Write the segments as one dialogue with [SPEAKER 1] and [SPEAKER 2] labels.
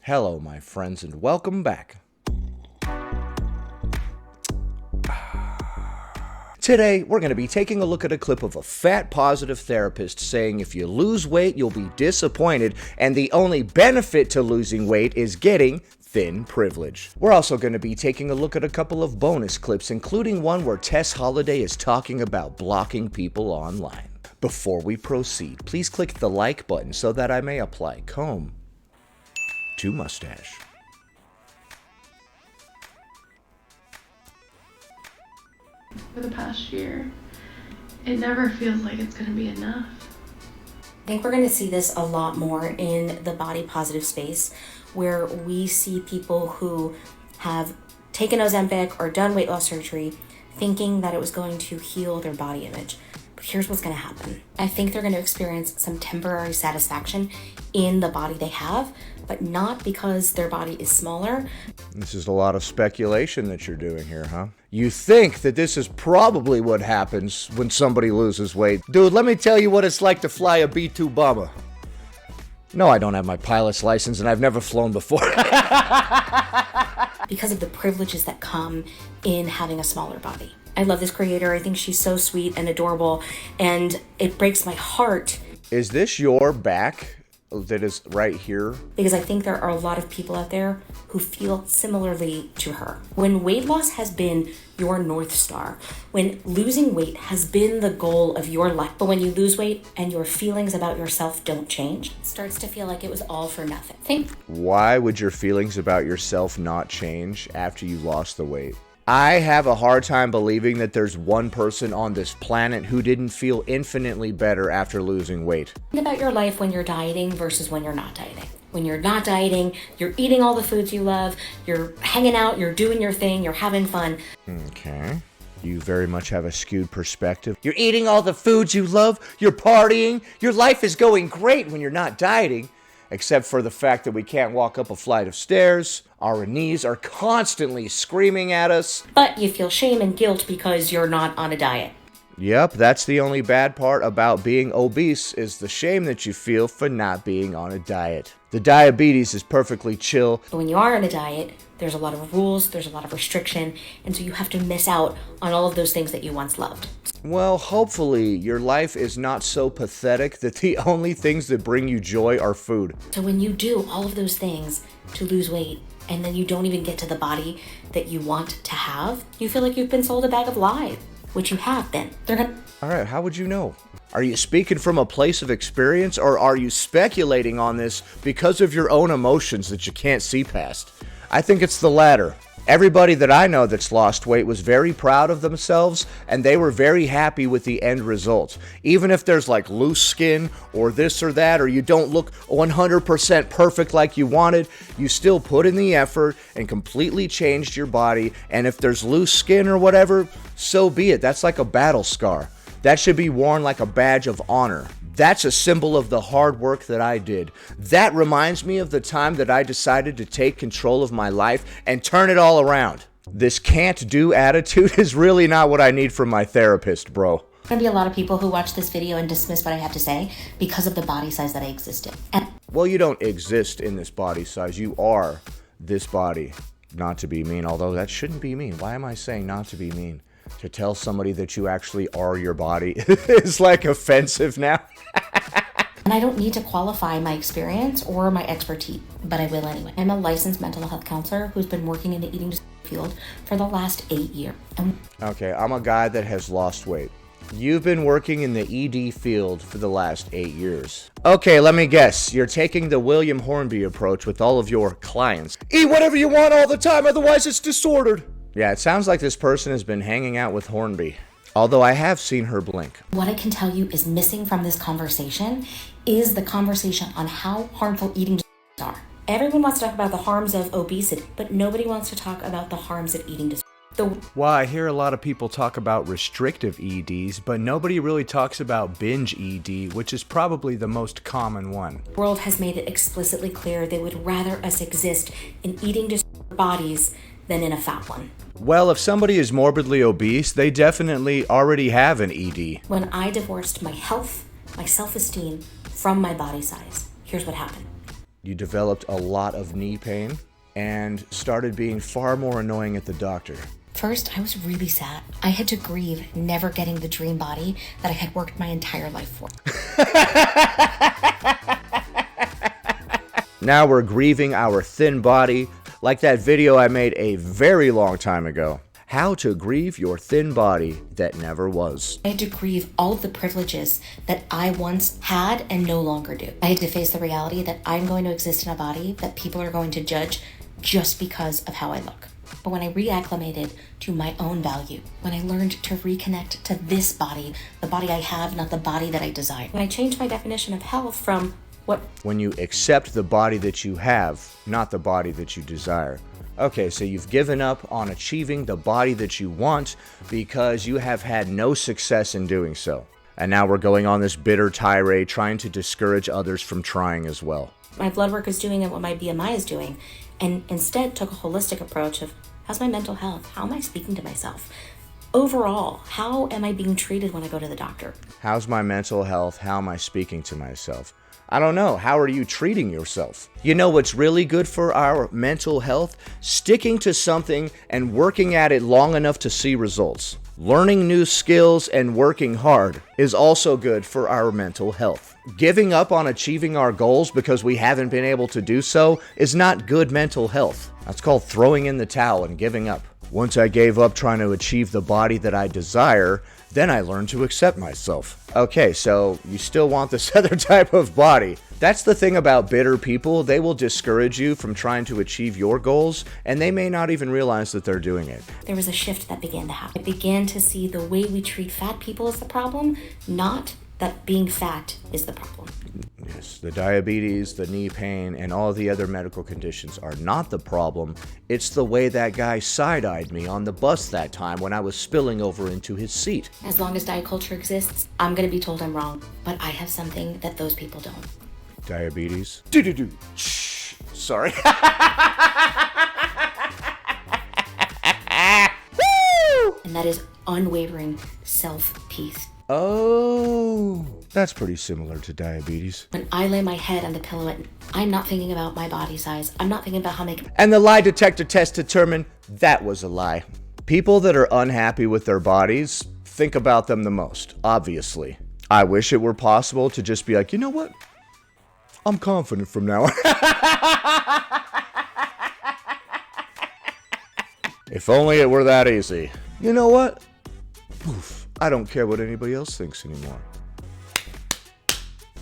[SPEAKER 1] Hello, my friends, and welcome back. Today, we're going to be taking a look at a clip of a fat-positive therapist saying if you lose weight, you'll be disappointed, and the only benefit to losing weight is getting thin privilege. We're also going to be taking a look at a couple of bonus clips, including one where Tess Holliday is talking about blocking people online. Before we proceed, please click the like button so that I may apply comb to mustache.
[SPEAKER 2] For the past year, it never feels like it's going to be enough.
[SPEAKER 3] I think we're going to see this a lot more in the body positive space, where we see people who have taken Ozempic or done weight loss surgery thinking that it was going to heal their body image. But here's what's going to happen. I think they're going to experience some temporary satisfaction in the body they have, but not because their body is smaller.
[SPEAKER 1] This is a lot of speculation that you're doing here, huh? You think that this is probably what happens when somebody loses weight. Dude, let me tell you what it's like to fly a B-2 bomber. No, I don't have my pilot's license, and I've never flown before.
[SPEAKER 3] Because of the privileges that come in having a smaller body. I love this creator. I think she's so sweet and adorable, and it breaks my heart.
[SPEAKER 1] Is this your back that is right here?
[SPEAKER 3] Because I think there are a lot of people out there who feel similarly to her. When weight loss has been your North Star, when losing weight has been the goal of your life, but when you lose weight and your feelings about yourself don't change, it starts to feel like it was all for nothing.
[SPEAKER 1] Why would your feelings about yourself not change after you lost the weight? I have a hard time believing that there's one person on this planet who didn't feel infinitely better after losing weight.
[SPEAKER 3] Think about your life when you're dieting versus when you're not dieting. When you're not dieting, you're eating all the foods you love, you're hanging out, you're doing your thing, you're having fun.
[SPEAKER 1] Okay. You very much have a skewed perspective. You're eating all the foods you love, you're partying, your life is going great when you're not dieting. Except for the fact that we can't walk up a flight of stairs, our knees are constantly screaming at us.
[SPEAKER 3] But you feel shame and guilt because you're not on a diet.
[SPEAKER 1] Yep, that's the only bad part about being obese, is the shame that you feel for not being on a diet. The diabetes is perfectly chill.
[SPEAKER 3] But when you are on a diet, there's a lot of rules, there's a lot of restriction, and so you have to miss out on all of those things that you once loved.
[SPEAKER 1] Well, hopefully your life is not so pathetic that the only things that bring you joy are food.
[SPEAKER 3] So when you do all of those things to lose weight, and then you don't even get to the body that you want to have, you feel like you've been sold a bag of lies, which you have been.
[SPEAKER 1] All right, how would you know? Are you speaking from a place of experience, or are you speculating on this because of your own emotions that you can't see past? I think it's the latter. Everybody that I know that's lost weight was very proud of themselves, and they were very happy with the end result. Even if there's like loose skin or this or that, or you don't look 100% perfect like you wanted, you still put in the effort and completely changed your body. And if there's loose skin or whatever, so be it. That's like a battle scar. That should be worn like a badge of honor. That's a symbol of the hard work that I did. That reminds me of the time that I decided to take control of my life and turn it all around. This can't-do attitude is really not what I need from my therapist, bro.
[SPEAKER 3] There's going to be a lot of people who watch this video and dismiss what I have to say because of the body size that I exist in.
[SPEAKER 1] Well, you don't exist in this body size. You are this body. Not to be mean, although that shouldn't be mean. Why am I saying not to be mean? To tell somebody that you actually are your body is like offensive now.
[SPEAKER 3] And I don't need to qualify my experience or my expertise, but I will anyway. I'm a licensed mental health counselor who's been working in the eating disorder field for the last 8 years.
[SPEAKER 1] Okay, I'm a guy that has lost weight. You've been working in the ED field for the last 8 years. Okay, let me guess. You're taking the William Hornby approach with all of your clients. Eat whatever you want all the time, otherwise it's disordered. Yeah, it sounds like this person has been hanging out with Hornby. Although I have seen her blink.
[SPEAKER 3] What I can tell you is missing from this conversation is the conversation on how harmful eating disorders are. Everyone wants to talk about the harms of obesity, but nobody wants to talk about the harms of eating disorders.
[SPEAKER 1] Well, I hear a lot of people talk about restrictive EDs, but nobody really talks about binge ED, which is probably the most common one.
[SPEAKER 3] The world has made it explicitly clear they would rather us exist in eating disorder bodies than in a fat one.
[SPEAKER 1] Well, if somebody is morbidly obese, they definitely already have an ED.
[SPEAKER 3] When I divorced my health, my self-esteem from my body size, here's what happened.
[SPEAKER 1] You developed a lot of knee pain and started being far more annoying at the doctor.
[SPEAKER 3] First, I was really sad. I had to grieve never getting the dream body that I had worked my entire life for.
[SPEAKER 1] Now we're grieving our thin body, like that video I made a very long time ago. How to grieve your thin body that never was.
[SPEAKER 3] I had to grieve all of the privileges that I once had and no longer do. I had to face the reality that I'm going to exist in a body that people are going to judge just because of how I look. But when I reacclimated to my own value, when I learned to reconnect to this body, the body I have, not the body that I desire, when I changed my definition of health from
[SPEAKER 1] when you accept the body that you have, not the body that you desire. Okay, so you've given up on achieving the body that you want because you have had no success in doing so. And now we're going on this bitter tirade trying to discourage others from trying as well.
[SPEAKER 3] My blood work is doing and what my BMI is doing, and instead took a holistic approach of how's my mental health? How am I speaking to myself? Overall, how am I being treated when I go to the doctor?
[SPEAKER 1] How's my mental health? How am I speaking to myself? I don't know. How are you treating yourself? You know what's really good for our mental health? Sticking to something and working at it long enough to see results. Learning new skills and working hard is also good for our mental health. Giving up on achieving our goals because we haven't been able to do so is not good mental health. That's called throwing in the towel and giving up. Once I gave up trying to achieve the body that I desire, then I learned to accept myself. Okay, so you still want this other type of body. That's the thing about bitter people. They will discourage you from trying to achieve your goals, and they may not even realize that they're doing it.
[SPEAKER 3] There was a shift that began to happen. I began to see the way we treat fat people as the problem, not that being fat is the problem.
[SPEAKER 1] Yes, the diabetes, the knee pain, and all the other medical conditions are not the problem. It's the way that guy side-eyed me on the bus that time when I was spilling over into his seat.
[SPEAKER 3] As long as diet culture exists, I'm going to be told I'm wrong, but I have something that those people don't.
[SPEAKER 1] Diabetes? Do-do-do. Shh. Sorry.
[SPEAKER 3] And that is unwavering self-peace.
[SPEAKER 1] Oh, that's pretty similar to diabetes.
[SPEAKER 3] When I lay my head on the pillow, I'm not thinking about my body size. I'm not thinking about how make.
[SPEAKER 1] And the lie detector test determined that was a lie. People that are unhappy with their bodies think about them the most, obviously. I wish it were possible to just be like, you know what? I'm confident from now on. If only it were that easy. You know what? Poof. I don't care what anybody else thinks anymore.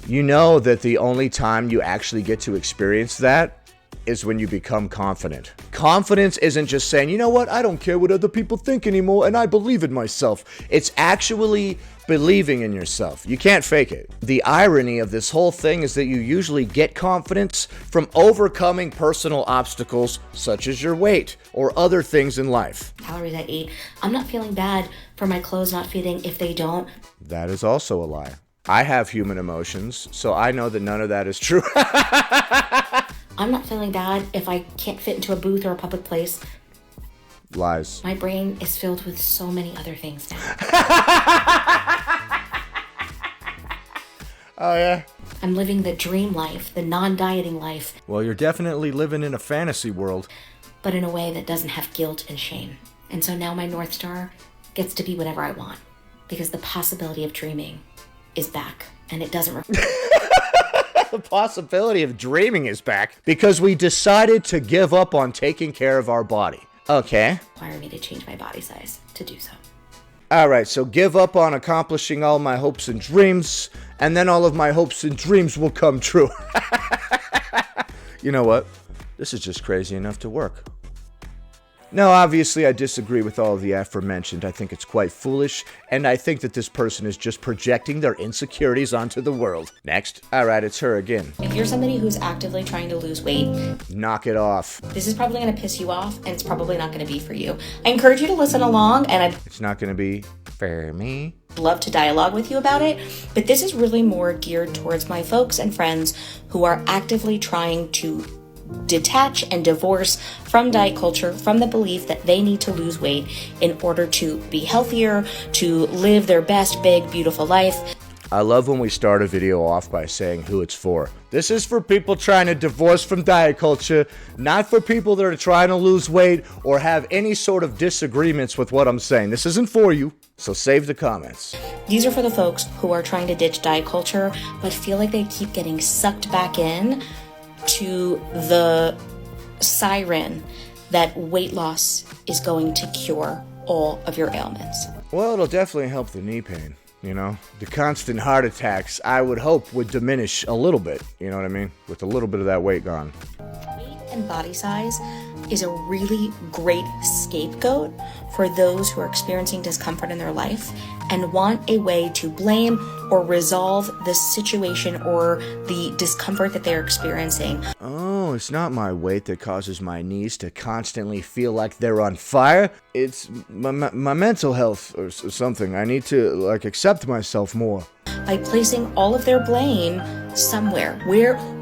[SPEAKER 1] You know that the only time you actually get to experience that is when you become confident. Confidence isn't just saying, you know what, I don't care what other people think anymore, and I believe in myself. It's actually believing in yourself. You can't fake it. The irony of this whole thing is that you usually get confidence from overcoming personal obstacles such as your weight or other things in life.
[SPEAKER 3] Calories I ate. I'm not feeling bad for my clothes not fitting if they don't.
[SPEAKER 1] That is also a lie. I have human emotions, so I know that none of that is true.
[SPEAKER 3] I'm not feeling bad if I can't fit into a booth or a public place.
[SPEAKER 1] Lies.
[SPEAKER 3] My brain is filled with so many other things now.
[SPEAKER 1] Oh, yeah?
[SPEAKER 3] I'm living the dream life, the non-dieting life.
[SPEAKER 1] Well, you're definitely living in a fantasy world.
[SPEAKER 3] But in a way that doesn't have guilt and shame. And so now my North Star gets to be whatever I want. Because the possibility of dreaming is back. And it doesn't
[SPEAKER 1] The possibility of dreaming is back because we decided to give up on taking care of our body. Okay.
[SPEAKER 3] require me to change my body size to do so.
[SPEAKER 1] Alright, so give up on accomplishing all my hopes and dreams, and then all of my hopes and dreams will come true. You know what? This is just crazy enough to work. No, obviously I disagree with all of the aforementioned. I think it's quite foolish, and I think that this person is just projecting their insecurities onto the world. Next. Alright, it's her again.
[SPEAKER 3] If you're somebody who's actively trying to lose weight,
[SPEAKER 1] knock it off.
[SPEAKER 3] this is probably going to piss you off, and it's probably not going to be for you. I encourage you to listen along, and
[SPEAKER 1] It's not going to be for me.
[SPEAKER 3] I'd love to dialogue with you about it, but this is really more geared towards my folks and friends who are actively trying to detach and divorce from diet culture, from the belief that they need to lose weight in order to be healthier, to live their best, big, beautiful life.
[SPEAKER 1] I love when we start a video off by saying who it's for. This is for people trying to divorce from diet culture, not for people that are trying to lose weight or have any sort of disagreements with what I'm saying. This isn't for you, so save the comments.
[SPEAKER 3] These are for the folks who are trying to ditch diet culture, but feel like they keep getting sucked back in to the siren that weight loss is going to cure all of your ailments.
[SPEAKER 1] Well, it'll definitely help the knee pain, you know? The constant heart attacks, I would hope, would diminish a little bit, you know what I mean? With a little bit of that weight gone.
[SPEAKER 3] Weight and body size is a really great scapegoat for those who are experiencing discomfort in their life and want a way to blame or resolve the situation or the discomfort that they're experiencing.
[SPEAKER 1] Oh, it's not my weight that causes my knees to constantly feel like they're on fire. It's my mental health or something. I need to, accept myself more.
[SPEAKER 3] By placing all of their blame somewhere.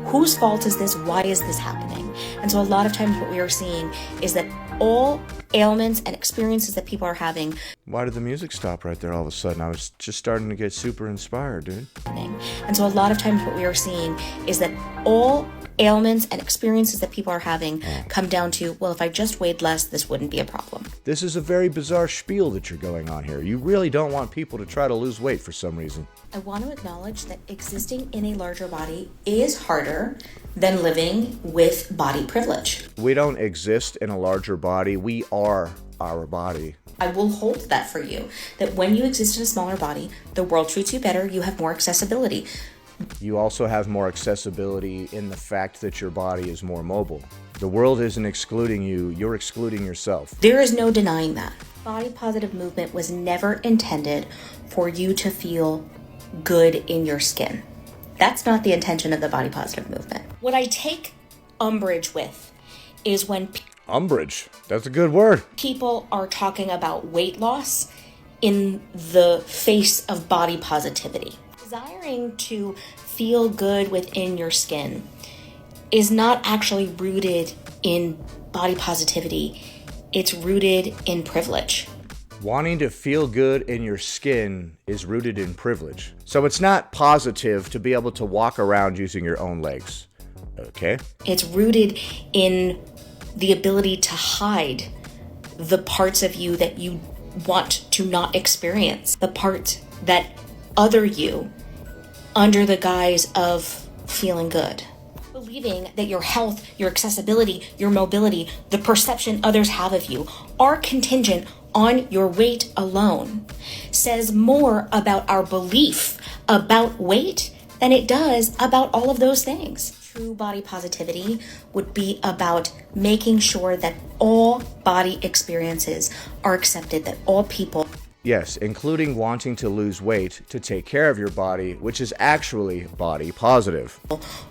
[SPEAKER 3] Whose fault is this? Why is this happening? And so a lot of times what we are seeing is that all ailments and experiences that people are having.
[SPEAKER 1] Why did the music stop right there all of a sudden? I was just starting to get super inspired, dude.
[SPEAKER 3] And so a lot of times what we are seeing is that all ailments and experiences that people are having come down to, well, if I just weighed less, this wouldn't be a problem.
[SPEAKER 1] This is a very bizarre spiel that you're going on here. You really don't want people to try to lose weight for some reason.
[SPEAKER 3] I want to acknowledge that existing in a larger body is harder than living with body privilege.
[SPEAKER 1] We don't exist in a larger body. We are our body.
[SPEAKER 3] I will hold that for you, that when you exist in a smaller body, the world treats you better, you have more accessibility.
[SPEAKER 1] You also have more accessibility in the fact that your body is more mobile. The world isn't excluding you, you're excluding yourself.
[SPEAKER 3] There is no denying that. Body positive movement was never intended for you to feel good in your skin. That's not the intention of the body positive movement. What I take umbrage with is when
[SPEAKER 1] Umbrage, that's a good word.
[SPEAKER 3] people are talking about weight loss in the face of body positivity. Desiring to feel good within your skin is not actually rooted in body positivity. It's rooted in privilege.
[SPEAKER 1] Wanting to feel good in your skin is rooted in privilege. So it's not positive to be able to walk around using your own legs. Okay?
[SPEAKER 3] It's rooted in the ability to hide the parts of you that you want to not experience, the parts that other you under the guise of feeling good. Believing that your health, your accessibility, your mobility, the perception others have of you are contingent on your weight alone says more about our belief about weight than it does about all of those things. True body positivity would be about making sure that all body experiences are accepted, that all people,
[SPEAKER 1] Yes, including wanting to lose weight to take care of your body, which is actually body positive.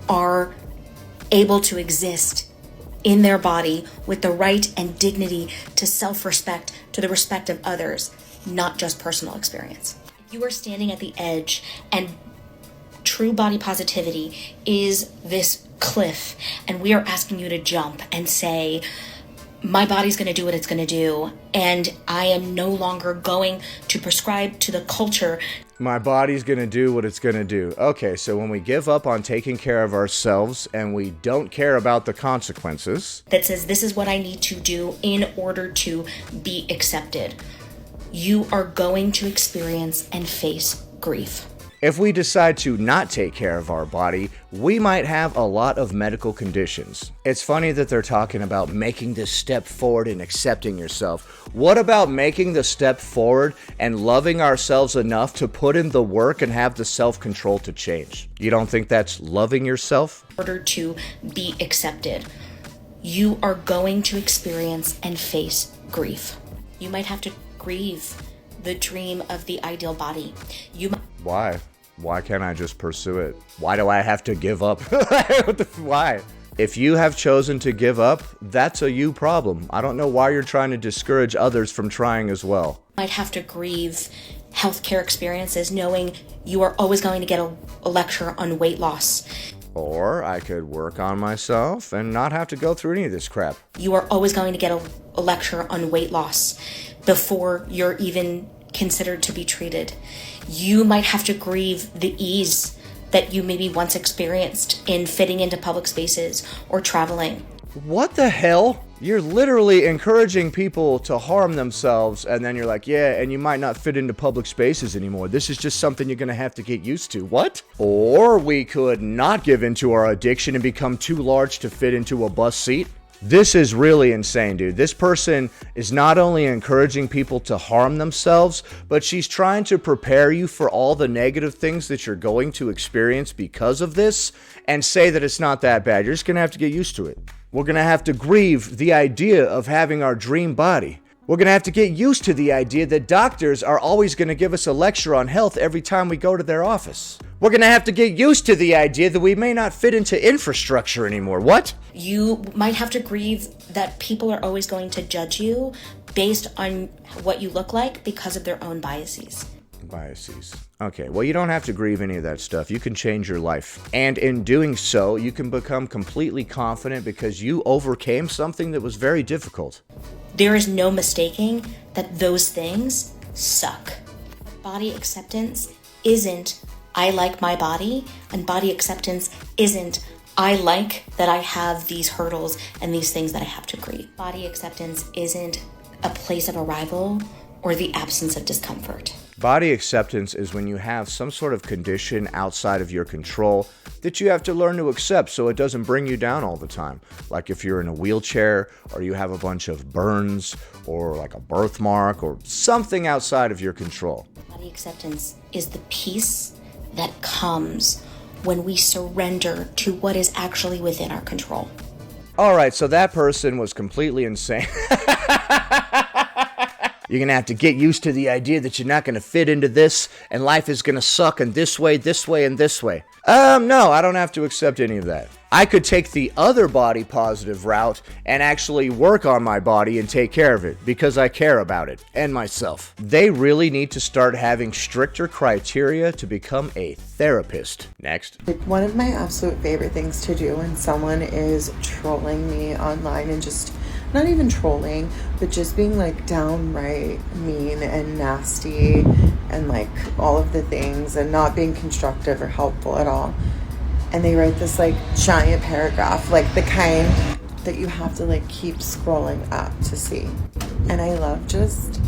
[SPEAKER 3] are able to exist in their body with the right and dignity to self-respect, to the respect of others, not just personal experience. You are standing at the edge, and true body positivity is this cliff, and we are asking you to jump and say, my body's going to do what it's going to do, and I am no longer going to prescribe to the culture.
[SPEAKER 1] My body's gonna do what it's gonna do. Okay, so when we give up on taking care of ourselves and we don't care about the consequences,
[SPEAKER 3] That says this is what I need to do in order to be accepted, you are going to experience and face grief.
[SPEAKER 1] if we decide to not take care of our body, we might have a lot of medical conditions. It's funny that they're talking about making this step forward and accepting yourself. What about making the step forward and loving ourselves enough to put in the work and have the self-control to change? You don't think that's loving yourself?
[SPEAKER 3] In order to be accepted, you are going to experience and face grief. You might have to grieve the dream of the ideal body.
[SPEAKER 1] Why? Why can't I just pursue it? Why do I have to give up? Why? If you have chosen to give up, that's a you problem. I don't know why you're trying to discourage others from trying as well.
[SPEAKER 3] Might have to grieve healthcare experiences knowing you are always going to get a lecture on weight loss.
[SPEAKER 1] Or I could work on myself and not have to go through any of this crap.
[SPEAKER 3] You are always going to get a lecture on weight loss before you're even considered to be treated. You might have to grieve the ease that you maybe once experienced in fitting into public spaces or traveling.
[SPEAKER 1] What the hell? You're literally encouraging people to harm themselves, and then you're like, yeah, and you might not fit into public spaces anymore. This is just something you're gonna have to get used to. What? Or we could not give into our addiction and become too large to fit into a bus seat. This is really insane, dude. This person is not only encouraging people to harm themselves, but she's trying to prepare you for all the negative things that you're going to experience because of this and say that it's not that bad. You're just gonna have to get used to it. We're going to have to grieve the idea of having our dream body. We're going to have to get used to the idea that doctors are always going to give us a lecture on health every time we go to their office. We're going to have to get used to the idea that we may not fit into infrastructure anymore. What?
[SPEAKER 3] You might have to grieve that people are always going to judge you based on what you look like because of their own biases.
[SPEAKER 1] Biases. Okay, well, you don't have to grieve any of that stuff. You can change your life. And in doing so, you can become completely confident because you overcame something that was very difficult.
[SPEAKER 3] There is no mistaking that those things suck. Body acceptance isn't, I like my body, and body acceptance isn't, I like that I have these hurdles and these things that I have to grieve. Body acceptance isn't a place of arrival or the absence of discomfort.
[SPEAKER 1] Body acceptance is when you have some sort of condition outside of your control that you have to learn to accept so it doesn't bring you down all the time. Like if you're in a wheelchair or you have a bunch of burns or like a birthmark or something outside of your control.
[SPEAKER 3] Body acceptance is the peace that comes when we surrender to what is actually within our control.
[SPEAKER 1] All right, so that person was completely insane. You're going to have to get used to the idea that you're not going to fit into this, and life is going to suck in this way, and this way. No, I don't have to accept any of that. I could take the other body positive route and actually work on my body and take care of it because I care about it and myself. They really need to start having stricter criteria to become a therapist. Next.
[SPEAKER 4] One of my absolute favorite things to do when someone is trolling me online and just not even trolling, but just being like downright mean and nasty and like all of the things and not being constructive or helpful at all. And they write this like giant paragraph, like the kind that you have to like keep scrolling up to see. And I love just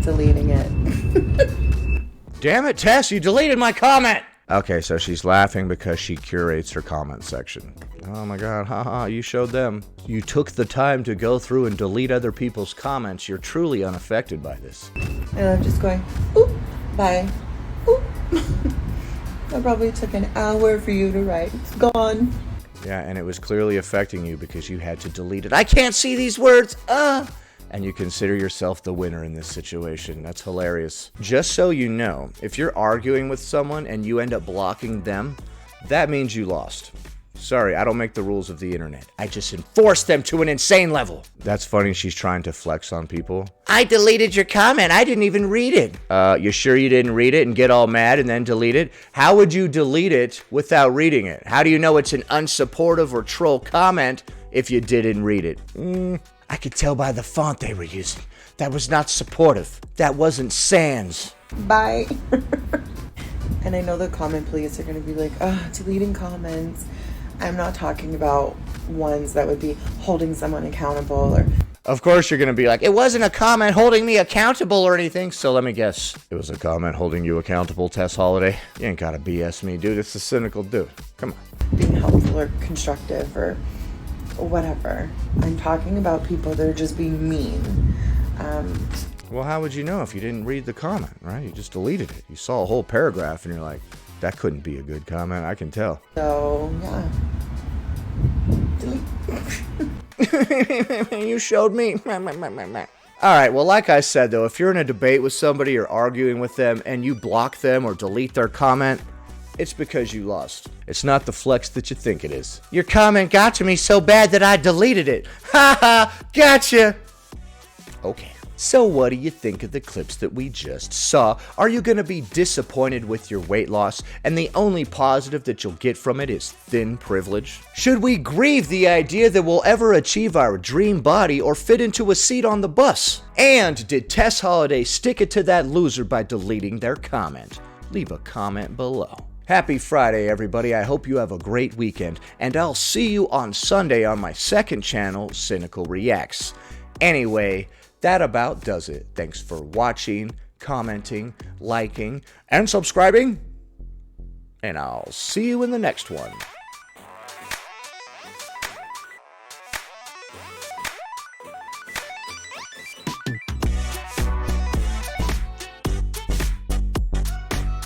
[SPEAKER 4] deleting it.
[SPEAKER 1] Damn it, Tess, you deleted my comment! Okay, so she's laughing because she curates her comment section. Oh my god, haha, you showed them. You took the time to go through and delete other people's comments. You're truly unaffected by this.
[SPEAKER 4] And I'm just going, oop, bye, oop. That probably took an hour for you to write. It's gone.
[SPEAKER 1] Yeah, and it was clearly affecting you because you had to delete it. I can't see these words, And you consider yourself the winner in this situation. That's hilarious. Just so you know, if you're arguing with someone and you end up blocking them, that means you lost. Sorry, I don't make the rules of the internet. I just enforce them to an insane level. That's funny, she's trying to flex on people. I deleted your comment, I didn't even read it. You sure you didn't read it and get all mad and then delete it? How would you delete it without reading it? How do you know it's an unsupportive or troll comment if you didn't read it? I could tell by the font they were using. That was not supportive. That wasn't sans.
[SPEAKER 4] Bye. And I know the comment police are going to be like, deleting comments. I'm not talking about ones that would be holding someone accountable or...
[SPEAKER 1] Of course you're going to be like, it wasn't a comment holding me accountable or anything. So let me guess. It was a comment holding you accountable, Tess Holiday. You ain't got to BS me, dude. It's the cynical dude. Come on.
[SPEAKER 4] Being helpful or constructive or whatever. I'm talking about people that are just being mean.
[SPEAKER 1] Well, how would you know if you didn't read the comment, right? You just deleted it. You saw a whole paragraph and you're like, that couldn't be a good comment. I can tell.
[SPEAKER 4] So, yeah. Delete.
[SPEAKER 1] You showed me. All right, well, like I said, though, if you're in a debate with somebody or arguing with them and you block them or delete their comment, it's because you lost. It's not the flex that you think it is. Your comment got to me so bad that I deleted it. Ha ha, gotcha. Okay. So what do you think of the clips that we just saw? Are you going to be disappointed with your weight loss and the only positive that you'll get from it is thin privilege? Should we grieve the idea that we'll ever achieve our dream body or fit into a seat on the bus? And did Tess Holliday stick it to that loser by deleting their comment? Leave a comment below. Happy Friday, everybody. I hope you have a great weekend, and I'll see you on Sunday on my second channel, Cynical Reacts. Anyway, that about does it. Thanks for watching, commenting, liking, and subscribing. And I'll see you in the next one.